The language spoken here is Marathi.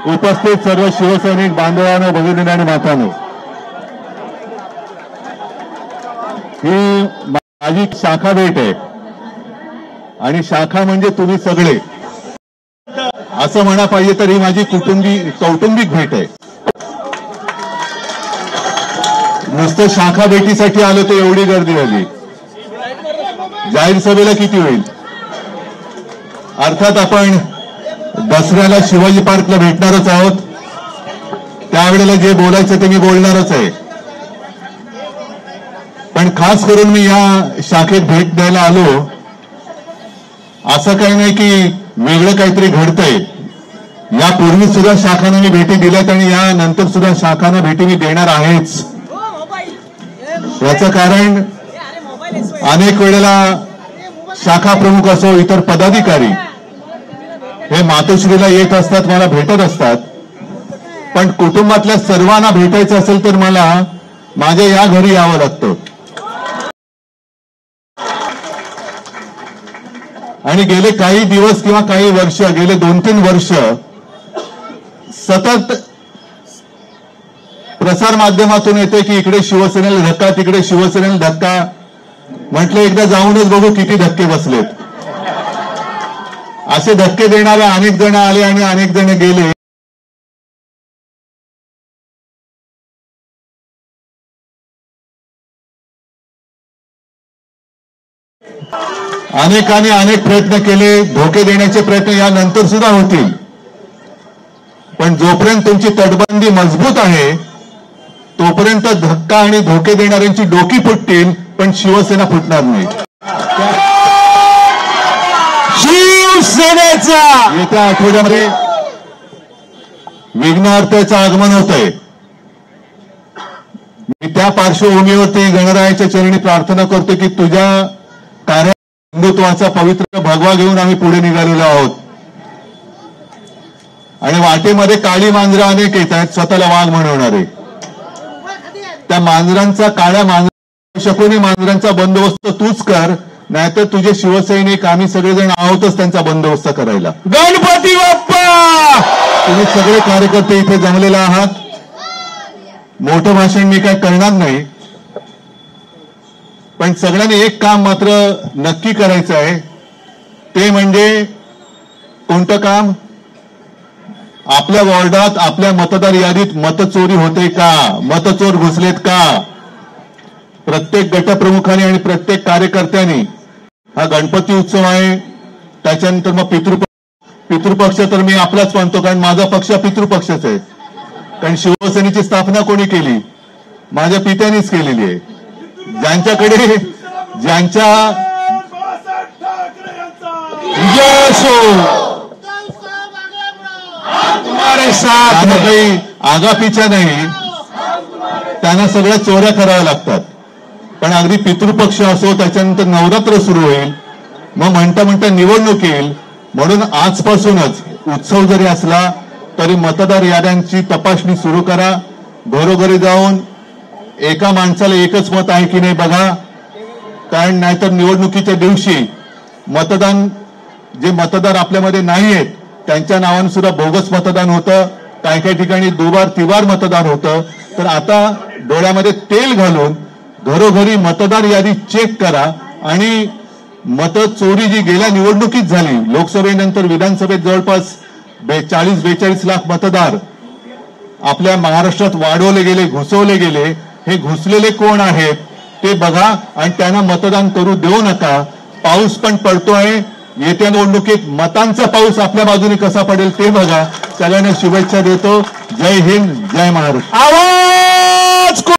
उपस्थित सर्व शिवसैनिक बांधवांनो, भगिनी आणि मातांनो, ही माझी शाखा भेट आहे आणि शाखा म्हणजे तुम्ही सगळे असं म्हणा पाहिजे तर ही माझी कौटुंबिक भेट आहे. नुसतं शाखा भेटीसाठी आलो तर एवढी गर्दी झाली. जाहीर सभेला किती होईल? अर्थात आपण दसऱ्याला शिवाजी पार्कला भेटणारच आहोत. त्यावेळेला जे बोलायचं ते मी बोलणारच आहे. पण खास करून मी या शाखेत भेट द्यायला आलो असं काही नाही की वेगळं काहीतरी घडतंय. यापूर्वी सुद्धा शाखांना मी भेटी दिल्यात आणि यानंतर सुद्धा शाखांना भेटी मी देणार आहेच. याचं कारण अनेक वेळेला शाखा प्रमुख असो, इतर पदाधिकारी हे मातोश्रीला येत असतात, मला भेटत असतात. पण कुटुंबातल्या सर्वांना भेटायचं असेल तर मला माझ्या या घरी यावं लागतं. आणि गेले काही दिवस किंवा काही वर्ष, गेले 2-3 वर्ष सतत प्रसार माध्यमातून येते की इकडे शिवसेनेला धक्का, तिकडे शिवसेनेला धक्का. म्हटलं एकदा जाऊनच बघू किती धक्के बसलेत. असे धक्के देणारे अनेक जण आले आणि अनेक जण गेले. अनेकांनी अनेक प्रयत्न केले, धोके देण्याचे प्रयत्न यानंतर सुद्धा होतील. पण जोपर्यंत तुमची तटबंदी मजबूत आहे तोपर्यंत धक्का आणि धोके देणाऱ्यांची डोकी फुटतील, पण शिवसेना फुटणार नाही. शिवसेनेचा येत्या आठवड्यामध्ये विघ्नार्थाचं आगमन होतंय. मी त्या पार्श्वभूमीवरती गणरायाच्या चरणी प्रार्थना करतो की तुझ्या कार्य हिंदुत्वाचा पवित्र भगवा घेऊन आम्ही पुढे निघालेलो आहोत. आणि वाटेमध्ये काळी मांजरं अनेक येत आहेत स्वतःला वाघ म्हणवणारे. त्या मांजरांचा, काळ्या शकुनी मांजरांचा बंदोबस्त तूच कर, नाहीतर तुझे शिवसैनिक आम्ही सगळेजण आहोतच त्यांचा बंदोबस्त करायला. गणपती बाप्पा! तुम्ही सगळे कार्यकर्ते इथे जमलेला आहात. मोठं भाषण मी काय करणार नाही, पण सगळ्यांनी एक काम मात्र नक्की करायचं आहे. ते म्हणजे कोणतं काम? आपल्या वॉर्डात, आपल्या मतदार यादीत मतचोरी होते का? मतचोर घुसलेत का? प्रत्येक गटप्रमुखांनी आणि प्रत्येक कार्यकर्त्यांनी, हा गणपती उत्सव आहे, त्याच्यानंतर मग पितृपक्ष तर मी आपलाच मानतो, कारण माझा पक्ष पितृपक्षच आहे. कारण शिवसेनेची स्थापना कोणी केली? माझ्या पित्यांनीच केलेली आहे. ज्यांच्या काही आगापीच्या नाही, त्यांना सगळ्या चोऱ्या कराव्या लागतात. पण अगदी पितृपक्ष असो, त्याच्यानंतर नवरात्र सुरू होईल, मग म्हणता म्हणता निवडणूक येईल. म्हणून आजपासूनच उत्सव जरी असला तरी मतदार याद्यांची तपासणी सुरू करा. घरोघरी जाऊन एका माणसाला एकच मत आहे की नाही बघा. कारण नाहीतर निवडणुकीच्या दिवशी जे मतदार आपल्यामध्ये नाही आहेत त्यांच्या नावाने सुद्धा बोगस मतदान होतं. काही काही ठिकाणी दुबार तिबार मतदान होतं. तर आता डोळ्यामध्ये तेल घालून घरोघरी मतदार यादी चेक करा. आणि मतचोरी जी गेल्या निवडणुकीत झाली, लोकसभेनंतर विधानसभेत जवळपास 40-42 लाख मतदार आपल्या महाराष्ट्रात वाढवले गेले, घुसवले गेले. हे घुसलेले कोण आहेत ते बघा आणि त्यांना मतदान करू देऊ नका. पाऊस पण पडतोय, येत्या निवडणुकीत मतांचा पाऊस आपल्या बाजूने कसा पडेल ते बघा. सगळ्यांना शुभेच्छा देतो. जय हिंद, जय महाराष्ट्र.